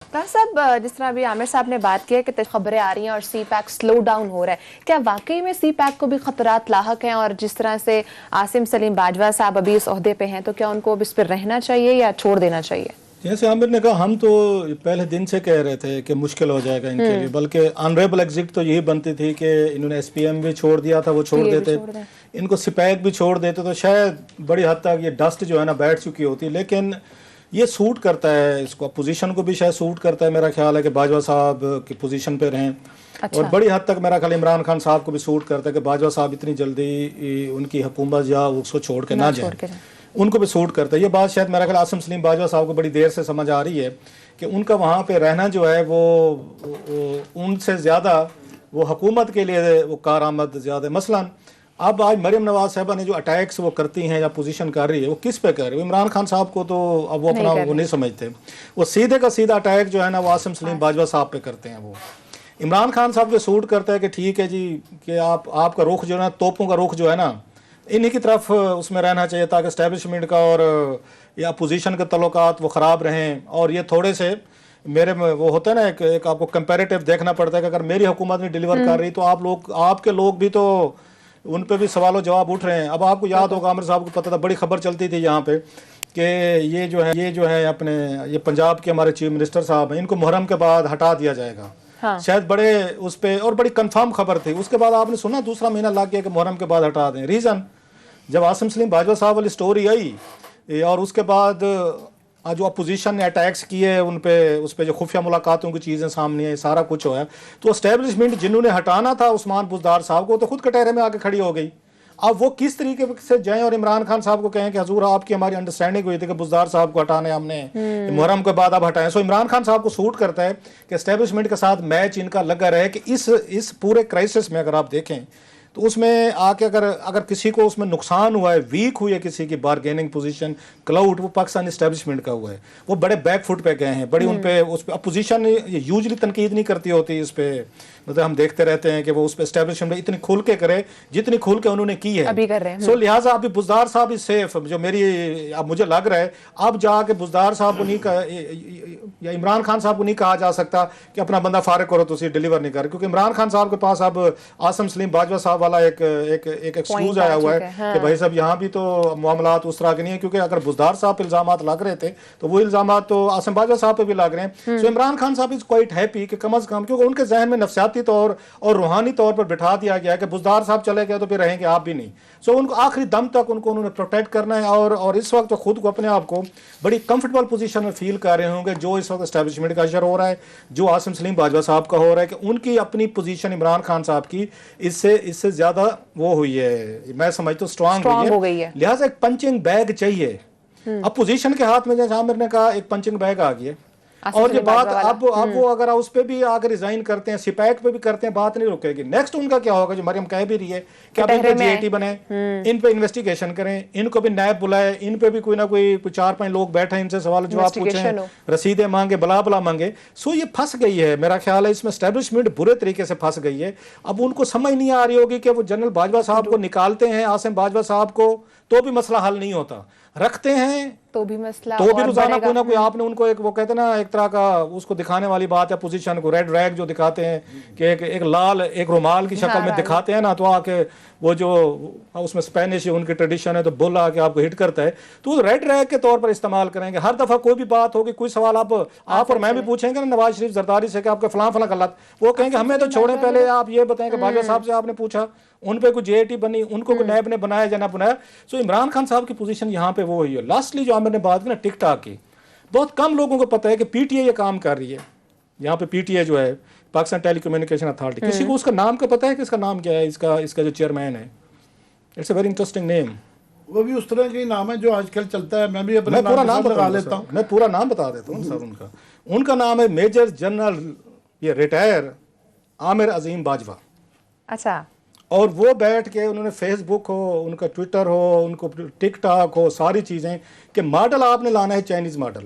صاحب جس طرح ابھی عامر صاحب نے بات کی ہے کہ خبریں آ رہی ہیں اور سی پیک سلو ڈاؤن ہو رہا ہے، کیا واقعی میں سی پیک کو بھی خطرات لاحق ہیں؟ اور جس طرح سے عاصم سلیم باجوہ صاحب ابھی اس عہدے پہ ہیں تو کیا ان کو اب اس پہ رہنا چاہیے یا چھوڑ دینا چاہیے؟ جیسے عامر نے کہا، ہم تو پہلے دن سے کہہ رہے تھے کہ مشکل ہو جائے گا ان کے لیے، بلکہ آنریبل ایگزٹ تو یہی بنتی تھی کہ انہوں نے ایس پی ایم بھی چھوڑ دیا تھا، وہ چھوڑ دیتے، ان کو سپیک بھی چھوڑ دیتے تو شاید بڑی حد تک یہ ڈسٹ جو ہے نا بیٹھ چکی ہوتی، لیکن یہ سوٹ کرتا ہے اس کو، اپوزیشن کو بھی شاید سوٹ کرتا ہے، میرا خیال ہے کہ باجوہ صاحب کی پوزیشن پہ رہیں، اور بڑی حد تک میرا خیال عمران خان صاحب کو بھی سوٹ کرتا ہے کہ باجوہ صاحب اتنی جلدی ان کی حکومت یا اس کو چھوڑ کے نہ جائیں، ان کو بھی سوٹ کرتا ہے۔ یہ بات شاید میرا خیال عاصم سلیم باجوہ صاحب کو بڑی دیر سے سمجھ آ رہی ہے کہ ان کا وہاں پہ رہنا جو ہے وہ ان سے زیادہ وہ حکومت کے لیے وہ کارآمد زیادہ۔ مثلا اب آج مریم نواز صاحبہ نے جو اٹیکس وہ کرتی ہیں یا پوزیشن کر رہی ہے، وہ کس پہ کر رہی ہے؟ وہ عمران خان صاحب کو تو اب وہ اپنا وہ نہیں سمجھتے، وہ سیدھے کا سیدھا اٹیک جو ہے نا وہ عاصم سلیم باجوہ صاحب پہ کرتے ہیں۔ وہ عمران خان صاحب کو سوٹ کرتا ہے کہ ٹھیک ہے جی کہ آپ کا رخ جو ہے نا، توپوں کا رخ جو ہے نا انہی کی طرف اس میں رہنا چاہیے تاکہ اسٹیبلشمنٹ کا اور یا اپوزیشن کے تعلقات وہ خراب رہیں، اور یہ تھوڑے سے میرے میں وہ ہوتا ہے نا ایک آپ کو کمپیریٹیو دیکھنا پڑتا ہے کہ اگر میری حکومت نہیں ڈیلیور کر رہی تو آپ کے لوگ بھی تو ان پہ بھی سوال و جواب اٹھ رہے ہیں۔ اب آپ کو یاد ہوگا عامر صاحب کو پتہ تھا، بڑی خبر چلتی تھی یہاں پہ کہ یہ جو ہے اپنے یہ پنجاب کے ہمارے چیف منسٹر صاحب ہیں، ان کو محرم کے بعد ہٹا دیا جائے گا، شاید بڑے اس پہ اور بڑی کنفرم خبر تھی۔ اس کے بعد آپ نے سنا دوسرا مہینہ لگ گیا کہ محرم کے بعد ہٹا دیں۔ ریزن جب عاصم سلیم باجوہ صاحب والی سٹوری آئی اور اس کے بعد جو اپوزیشن نے اٹیکس کیے ان پہ، اس پہ جو خفیہ ملاقاتوں کی چیزیں سامنے آئی، سارا کچھ ہوا ہے، تو اسٹیبلشمنٹ جنہوں نے ہٹانا تھا عثمان بزدار صاحب کو تو خود کٹہرے میں آ کے کھڑی ہو گئی۔ اب وہ کس طریقے سے جائیں اور عمران خان صاحب کو کہیں کہ حضور آپ کی ہماری انڈرسٹینڈنگ ہوئی تھی کہ بزدار صاحب کو ہٹانے ہم نے محرم کے بعد اب ہٹائیں۔ سو عمران خان صاحب کو سوٹ کرتا ہے کہ اسٹیبلشمنٹ کے ساتھ میچ ان کا لگا رہے کہ اس پورے کرائسس میں اگر آپ دیکھیں تو اس میں آ کے اگر کسی کو اس میں نقصان ہوا ہے، ویک ہوئی ہے کسی کی بارگیننگ پوزیشن کلاؤڈ، وہ پاکستان اسٹیبلشمنٹ کا ہوا ہے، وہ بڑے بیک فٹ پہ گئے ہیں، بڑی ان پہ اس پہ اپوزیشن یوزلی تنقید نہیں کرتی ہوتی اس پہ، مطلب ہم دیکھتے رہتے ہیں کہ وہ اس پہ اسٹیبلشمنٹ اتنی کھل کے کرے جتنی کھل کے انہوں نے کی ہے۔ سو لہٰذا ابھی بزدار صاحب از سیف، جو میری اب مجھے لگ رہا ہے اب جا کے بزدار صاحب کو نہیں یا عمران خان صاحب کو نہیں کہا جا سکتا کہ اپنا بندہ فارغ کرو تو اسے ڈیلیور نہیں کر، کیونکہ عمران خان صاحب کے پاس اب عاصم سلیم باجوہ صاحب والا ایک ایکسکیوز آیا ہوا ہے کہ بھائی صاحب یہاں بھی تو معاملات اس طرح کے نہیں ہیں، کیونکہ اگر بزدار صاحب پہ الزامات لگ رہے تھے تو وہ الزامات تو عاصم باجوہ صاحب پہ بھی لگ رہے ہیں۔ سو عمران خان صاحب از کوائٹ ہیپی کہ کم از کم، کیونکہ ان کے ذہن میں نفسیاتی طور اور روحانی طور پر بٹھا دیا گیا ہے کہ بزدار صاحب چلے گئے تو پھر رہیں گے آپ بھی نہیں۔ سو ان کو آخری دم تک انہوں نے پروٹیکٹ کرنا ہے، اور اس وقت خود کو اپنے آپ کو بڑی کمفرٹیبل پوزیشن میں فیل کر رہے ہوں گے، جو اس وقت اسٹیبلشمنٹ کا اشر ہو رہا ہے، جو عاصم سلیم باجوہ صاحب کا ہو رہا ہے کہ ان کی اپنی پوزیشن عمران خان صاحب کی اس سے زیادہ وہ ہوئی ہے، میں سمجھتا ہوں اسٹرانگ ہو گئی ہے، لہٰذا ایک پنچنگ بیگ چاہیے۔ اپوزیشن کے ہاتھ میں جیسے عامر نے کہا ایک پنچنگ بیگ آ گئی ہے، اور یہ بات اب وہ اگر اس پہ بھی آگر ریزائن کرتے ہیں، سپیک پہ بھی کرتے ہیں، بات نہیں رکے گی۔ نیکسٹ ان کا کیا ہوگا، جو مریم کہہ بھی رہی ہے کہ اب ان پہ جی اے ٹی بنے، ان پہ انویسٹیگیشن کریں، ان کو بھی نیب بلائے، ان پہ بھی کوئی نہ کوئی 4-5 لوگ بیٹھیں، ان سے سوال جواب پوچھیں، رسیدیں مانگے، بلا بلا مانگے۔ سو یہ پھنس گئی ہے، میرا خیال ہے اس میں اسٹیبلشمنٹ برے طریقے سے پھنس گئی ہے۔ اب ان کو سمجھ نہیں آ رہی ہوگی کہ وہ جنرل باجوہ صاحب کو نکالتے ہیں، عاصم باجوہ صاحب کو، تو بھی مسئلہ حل نہیں ہوتا، رکھتے ہیں تو بھی مسئلہ تو بھی روزانہ کوئی نہ کوئی آپ نے ان کو ایک وہ کہتے ہیں نا ایک طرح کا اس کو دکھانے والی بات ہے، پوزیشن کو ریڈ ریگ جو دکھاتے ہیں کہ ایک لال ایک رومال کی شکل میں دکھاتے ہیں نا، تو آ کے وہ جو اس میں اسپینش ان کی ٹریڈیشن ہے تو بول آ کے آپ کو ہٹ کرتا ہے، تو ریڈ ریگ کے طور پر استعمال کریں گے۔ ہر دفعہ کوئی بھی بات ہوگی، کوئی سوال آپ اور میں بھی پوچھیں گے نا نواز شریف زرداری سے کہ آپ کے فلاں فلاں غلط، وہ کہیں گے ہمیں تو چھوڑیں، پہلے آپ یہ بتائیں کہ باجوہ صاحب سے آپ نے پوچھا، ان پہ کوئی جے اے ٹی بنی، ان کو نیب نے بنایا یا نہ بنایا۔ سو عمران خان صاحب کی پوزیشن یہاں پہ وہ ہوئی ہے۔ لاسٹلی جو عامر نے بات کی نا ٹک ٹاک کی، بہت کم لوگوں کو پتہ ہے کہ پی ٹی اے یہ کام کر رہی ہے یہاں پہ۔ پی ٹی اے جو ہے پاکستان ٹیلی کمیونیکیشن اتھارٹی، کسی کو اس کا نام کا پتہ ہے کہ اس کا نام کیا ہے؟ اس کا جو چیئرمین ہے، اٹس اے ویری انٹرسٹنگ نیم، وہ بھی اس طرح کا ہی نام ہے جو آج کل چلتا ہے، میں بھی اپنا پورا نام لگا لیتا ہوں، میں پورا نام بتا دیتا ہوں سر۔ ان کا نام ہے میجر جنرل یہ ریٹائر عامر عظیم باجوہ۔ اچھا، اور وہ بیٹھ کے انہوں نے فیس بک ہو، ان کا ٹویٹر ہو، ان کو ٹک ٹاک ہو، ساری چیزیں کہ ماڈل آپ نے لانا ہے چائنیز ماڈل،